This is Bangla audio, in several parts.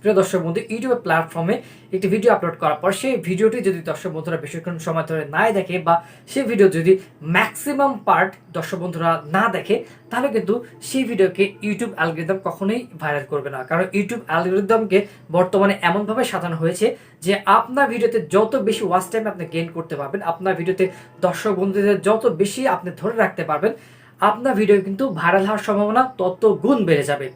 প্রিয় দর্শক বন্ধু, ইউটিউব প্ল্যাটফর্মে একটি ভিডিও আপলোড করার পর সেই ভিডিওটি যদি দর্শক বন্ধুরা বেশিক্ষণ সময় ধরে নাই দেখে বা সেই ভিডিও যদি ম্যাক্সিমাম পার্ট দর্শক বন্ধুরা না দেখে, তাহলে কিন্তু সেই ভিডিওকে ইউটিউব অ্যালগরিদম কখনোই ভাইরাল করবে না। কারণ ইউটিউব অ্যালগরিদমকে বর্তমানে এমনভাবে সাজানো হয়েছে যে আপনার ভিডিওতে যত বেশি ওয়াচ টাইম আপনি গেইন করতে পারবেন, আপনার ভিডিওতে দর্শক বন্ধুদের যত বেশি আপনি ধরে রাখতে পারবেন, আপনার ভিডিও কিন্তু ভাইরাল হওয়ার সম্ভাবনা তত গুণ বেড়ে যাবে।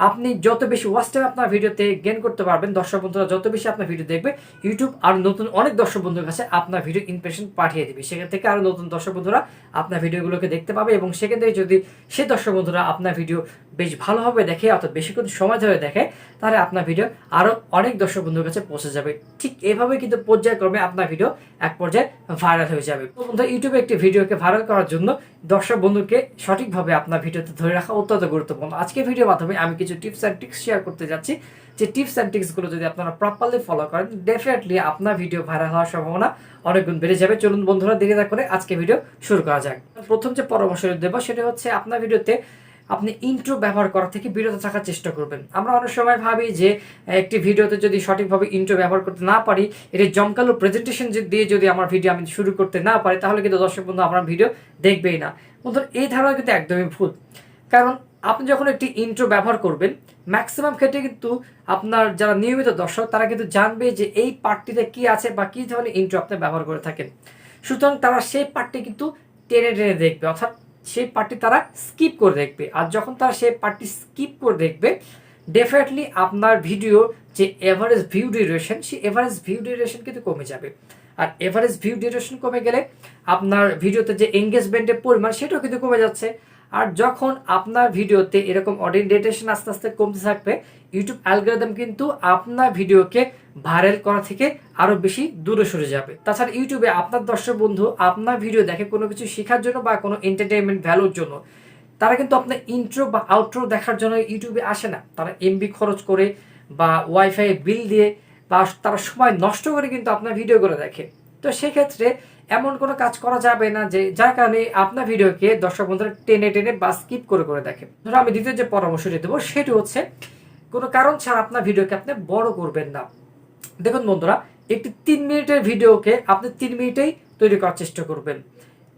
আপনি যত বেশি ওয়াচ টাইম আপনার ভিডিওতে গেইন করতে পারবেন, দর্শক বন্ধুরা যত বেশি আপনার ভিডিও দেখবে, ইউটিউব আর নতুন অনেক দর্শক বন্ধুর কাছে আপনার ভিডিও ইমপ্রেশন পাঠিয়ে দিবে। সেখান থেকে আরও নতুন দর্শক বন্ধুরা আপনার ভিডিওগুলোকে দেখতে পাবে এবং সেখান থেকে যদি সেই দর্শক বন্ধুরা আপনার ভিডিও বেশ ভালোভাবে দেখে অর্থাৎ বেশিক্ষণ সময় ধরে দেখে, তাহলে আপনার ভিডিও আরও অনেক দর্শক বন্ধুর কাছে পৌঁছে যাবে। ঠিক এভাবে কিন্তু পর্যায়ক্রমে আপনার ভিডিও এক পর্যায়ে ভাইরাল হয়ে যাবে। তো বন্ধুরা, ইউটিউবে একটি ভিডিওকে ভাইরাল করার জন্য দর্শক বন্ধুকে সঠিকভাবে আপনার ভিডিওতে ধরে রাখা অত্যন্ত গুরুত্বপূর্ণ। আজকের ভিডিওর মাধ্যমে আমি কিছু টিপস অ্যান্ড ট্রিক্স শেয়ার করতে যাচ্ছি, যে টিপস অ্যান্ড ট্রিক্সগুলো যদি আপনারা প্রপারলি ফলো করেন, ডেফিনেটলি আপনার ভিডিও ভাইরাল হওয়ার সম্ভাবনা অনেক গুণ বেড়ে যাবে। চলুন বন্ধুরা, দেরি না করে আজকে ভিডিও শুরু করা যাক। প্রথম যে পরামর্শ দেবো সেটা হচ্ছে, আপনার ভিডিওতে আপনি ইন্ট্রো ব্যবহার করা থেকে বিরত থাকার চেষ্টা করবেন। আমরা অনেক সময় ভাবি যে একটি ভিডিওতে যদি সঠিকভাবে ইন্ট্রো ব্যবহার করতে না পারি, এটি জমকালো প্রেজেন্টেশন দিয়ে যদি আমার ভিডিও আমি শুরু করতে না পারি, তাহলে কিন্তু দর্শক বন্ধু আমার ভিডিও দেখবেই না। বন্ধুরা, এই ধারণা কিন্তু একদমই ভুল। কারণ আপনি যখন একটি ইন্ট্রো ব্যবহার করবেন, ম্যাক্সিমাম ক্ষেত্রে কিন্তু আপনার যারা নিয়মিত দর্শক তারা কিন্তু জানবে যে এই পার্টটিতে কি আছে বা কী ধরনের ইন্ট্রো আপনি ব্যবহার করে থাকেন। সুতরাং তারা সেই পার্টটি কিন্তু টেনে টেনে দেখবে, অর্থাৎ সেই পার্টটি তারা স্কিপ করে দেখবে। আর যখন তারা সেই পার্টটি স্কিপ করে দেখবে, ডেফিনেটলি আপনার ভিডিও যে এভারেজ ভিউ ডিউরেশন, সেই এভারেজ ভিউ ডিউরেশন কিন্তু কমে যাবে। আর এভারেজ ভিউ ডিউরেশন কমে গেলে আপনার ভিডিওতে যে এঙ্গেজমেন্টের পরিমাণ সেটাও কিন্তু কমে যাচ্ছে। আর যখন আপনার ভিডিওতে এরকম অডিয়েন্স ডিটেকশন আস্তে আস্তে কমতে থাকবে, ইউটিউব অ্যালগরিদম কিন্তু আপনার ভিডিওকে ভাইরাল করা থেকে আরও বেশি দূরে সরে যাবে। তাছাড়া ইউটিউবে আপনার দর্শক বন্ধু আপনার ভিডিও দেখে কোনো কিছু শেখার জন্য বা কোনো এন্টারটেনমেন্ট ভ্যালুর জন্য। তারা কিন্তু আপনার ইন্ট্রো বা আউট্রো দেখার জন্য ইউটিউবে আসে না। তারা এমবি খরচ করে বা ওয়াইফাই বিল দিয়ে বা তারা সময় নষ্ট করে কিন্তু আপনার ভিডিওগুলো দেখে। তো সেক্ষেত্রে এমন কোনো কাজ করা যাবে না যে যার কারণে আপনার ভিডিওকে দর্শক বন্ধুরা টেনে টেনে বা স্কিপ করে দেখে। ধরো আমি দ্বিতীয় যে পরামর্শটি দেবো সেটি হচ্ছে, কোনো কারণ ছাড়া আপনার ভিডিওকে আপনি বড় করবেন না। দেখুন বন্ধুরা, একটি 3 মিনিটের ভিডিওকে আপনি 3 মিনিটেই তৈরি করার চেষ্টা করবেন।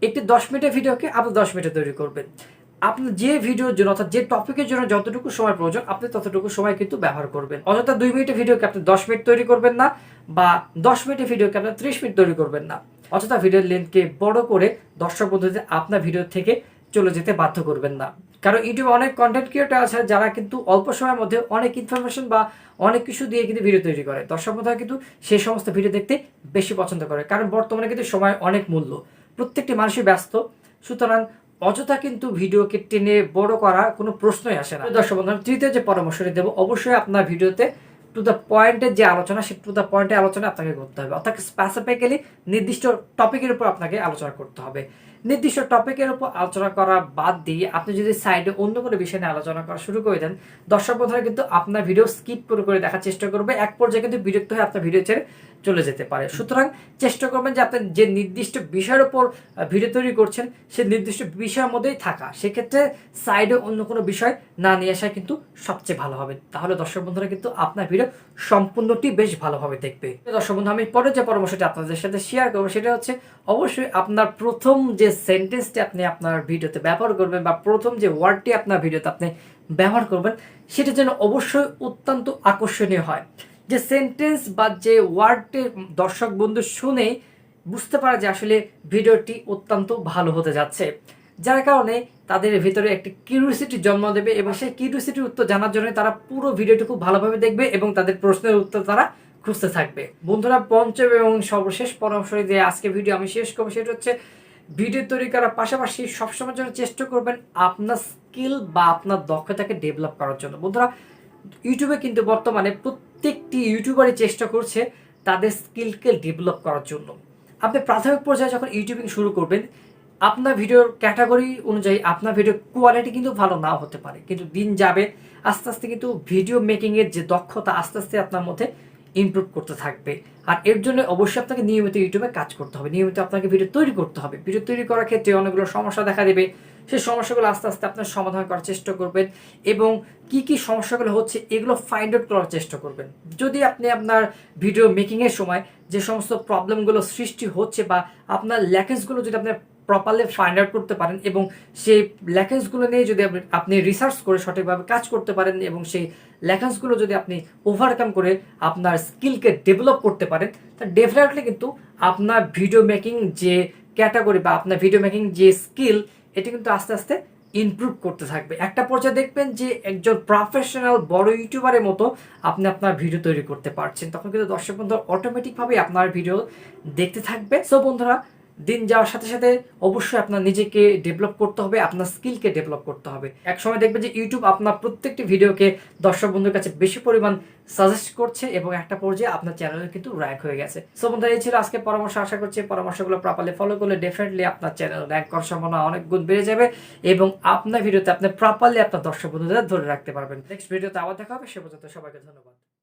একটি 10 মিনিটের ভিডিওকে আপনি 10 মিনিটে তৈরি করবেন। আপনি যে ভিডিওর জন্য অর্থাৎ যে টপিকের জন্য যতটুকু সময় প্রয়োজন আপনি ততটুকু সময় কিন্তু ব্যবহার করবেন। অযথা 2 মিনিটের ভিডিওকে আপনি 10 মিনিট তৈরি করবেন না, বা 10 মিনিটের ভিডিওকে আপনি 30 মিনিট তৈরি করবেন না। অযথা ভিডিওর লেন্থকে বড় করে দর্শক বন্ধুদের আপনার ভিডিও থেকে চলে যেতে বাধ্য করবেন না। কারণ ইউটিউবে অনেক কন্টেন্ট ক্রিয়েটর আছে যারা কিন্তু অল্প সময়ের মধ্যে অনেক ইনফরমেশন বা অনেক কিছু দিয়ে কিন্তু ভিডিও তৈরি করে। দর্শক বন্ধুরা কিন্তু সেই সমস্ত ভিডিও দেখতে বেশি পছন্দ করে, কারণ বর্তমানে কিন্তু সময় অনেক মূল্য, প্রত্যেকটি মানুষই ব্যস্ত। সুতরাং অযথা কিন্তু ভিডিওকে টেনে বড় করা কোনো প্রশ্নই আসে না। দর্শক বন্ধুরা, তৃতীয় যে পরামর্শটি দেবো, অবশ্যই আপনার ভিডিওতে টু দ্য পয়েন্টের যে আলোচনা, সে টু দ্য পয়েন্টের আলোচনা আপনাকে করতে হবে। অর্থাৎ স্পেসিফিক্যালি নির্দিষ্ট টপিকের উপর আপনাকে আলোচনা করতে হবে। নির্দিষ্ট টপিকের উপর আলোচনা করা বাদ দিয়ে আপনি যদি সাইডে অন্য কোনো বিষয় নিয়ে আলোচনা করা শুরু করে দেন, দর্শক বন্ধুরা কিন্তু আপনার ভিডিও স্কিপ করে দেখার চেষ্টা করবে। এক পর্যায়ে কিন্তু বিরক্ত হয়ে আপনার ভিডিও ছেড়ে চলে যেতে পারে। সুতরাং চেষ্টা করবেন যে আপনি যে নির্দিষ্ট বিষয়ের উপর ভিডিও তৈরি করছেন সেই নির্দিষ্ট বিষয়ের মধ্যেই থাকা। সেক্ষেত্রে সাইডে অন্য কোনো বিষয় না নিয়ে আসা কিন্তু সবচেয়ে ভালো হবে। তাহলে দর্শক বন্ধুরা কিন্তু আপনার ভিডিও সম্পূর্ণটি বেশ ভালোভাবে দেখবে। দর্শক বন্ধু, আমি পরে যে পরামর্শটি আপনাদের সাথে শেয়ার করবো সেটা হচ্ছে, অবশ্যই আপনার প্রথম যে সেন্টেন্সটি আপনি আপনার ভিডিওতে ব্যবহার করবেন বা প্রথম যে ওয়ার্ডটি আপনার ভিডিওতে আপনি ব্যবহার করবেন, সেটা যেন অবশ্যই অত্যন্ত আকর্ষণীয় হয়। যে সেন্টেন্স বা যে ওয়ার্ডটি দর্শক বন্ধু শুনেই বুঝতে পারে যে আসলে ভিডিওটি অত্যন্ত ভালো হতে যাচ্ছে, যার কারণে তাদের ভিতরে একটি কিউরিওসিটি জন্ম দেবে এবং সেই কিউরিওসিটির উত্তর জানার জন্য তারা পুরো ভিডিওটি খুব ভালোভাবে দেখবে এবং তাদের প্রশ্নের উত্তর তারা খুঁজতে থাকবে। বন্ধুরা, পঞ্চম এবং সর্বশেষ পরামর্শ দিয়ে আজকে ভিডিও আমি শেষ করবো, সেটা হচ্ছে ভিডিও তৈরি করার পাশাপাশি সবসময়ের জন্য চেষ্টা করবেন আপনার স্কিল বা আপনার দক্ষতাকে ডেভেলপ করার জন্য। বন্ধুরা, ইউটিউবে কিন্তু বর্তমানে প্রত্যেকটি ইউটিউবারই চেষ্টা করছে তাদের স্কিলকে ডেভেলপ করার জন্য। আপনি প্রাথমিক পর্যায়ে যখন ইউটিউবিং শুরু করবেন, আপনার ভিডিওর ক্যাটাগরি অনুযায়ী আপনার ভিডিও কোয়ালিটি কিন্তু ভালো নাও হতে পারে, কিন্তু দিন যাবে আস্তে আস্তে কিন্তু ভিডিও মেকিংয়ের যে দক্ষতা আস্তে আস্তে আপনার মধ্যে ইমপ্রুভ করতে থাকবে। আর এর জন্য অবশ্যই আপনাকে নিয়মিত ইউটিউবে কাজ করতে হবে, নিয়মিত আপনাকে ভিডিও তৈরি করতে হবে। ভিডিও তৈরি করার ক্ষেত্রে অনেকগুলো সমস্যা দেখা দেবে। সেই সমস্যাগুলো আস্তে আস্তে আপনার সমাধান করার চেষ্টা করবেন এবং কি কি সমস্যাগুলো হচ্ছে এগুলো ফাইন্ড আউট করার চেষ্টা করবেন। যদি আপনি আপনার ভিডিও মেকিংয়ের সময় যে সমস্ত প্রবলেমগুলো সৃষ্টি হচ্ছে বা আপনার ল্যাকেন্সগুলো যদি আপনি প্রপারলি ফাইন্ড আউট করতে পারেন এবং সেই ল্যাকেন্সগুলো নিয়ে যদি আপনি রিসার্চ করে সঠিকভাবে কাজ করতে পারেন এবং সেই ল্যাকেন্সগুলো যদি আপনি ওভারকাম করে আপনার স্কিলকে ডেভেলপ করতে পারেন, তা ডেফিনেটলি কিন্তু আপনার ভিডিও মেকিং যে ক্যাটাগরি বা আপনার ভিডিও মেকিং যে স্কিল, এটি কিন্তু আস্তে আস্তে ইমপ্রুভ করতে থাকবে। একটা পর্যায়ে দেখবেন যে একজন প্রফেশনাল বড় ইউটিউবারের মতো আপনি আপনার ভিডিও তৈরি করতে পারছেন। তখন কিন্তু দর্শক বন্ধুরা অটোমেটিকভাবে আপনার ভিডিও দেখতে থাকবে। সো বন্ধুরা, দিন যাওয়ার সাথে সাথে অবশ্যই আপনার নিজেকে ডেভেলপ করতে হবে, আপনার স্কিলকে ডেভেলপ করতে হবে। এক সময় দেখবেন যে ইউটিউব আপনার প্রত্যেকটি ভিডিওকে দর্শক বন্ধুর কাছে বেশি পরিমাণ সাজেস্ট করছে এবং একটা পর্যায়ে আপনার চ্যানেলে কিন্তু র্যাঙ্ক হয়ে গেছে। সো বন্ধুরা, এই ছিল আজকে পরামর্শ। আশা করছি পরামর্শগুলো প্রপারলি ফলো করলে ডেফিনেটলি আপনার চ্যানেল র্যাঙ্ক করার সম্ভাবনা অনেক গুণ বেড়ে যাবে এবং আপনার ভিডিওতে আপনি প্রপারলি আপনার দর্শক বন্ধুদের ধরে রাখতে পারবেন। নেক্সট ভিডিওতে আবার দেখা হবে। সে পর্যন্ত সবাইকে ধন্যবাদ।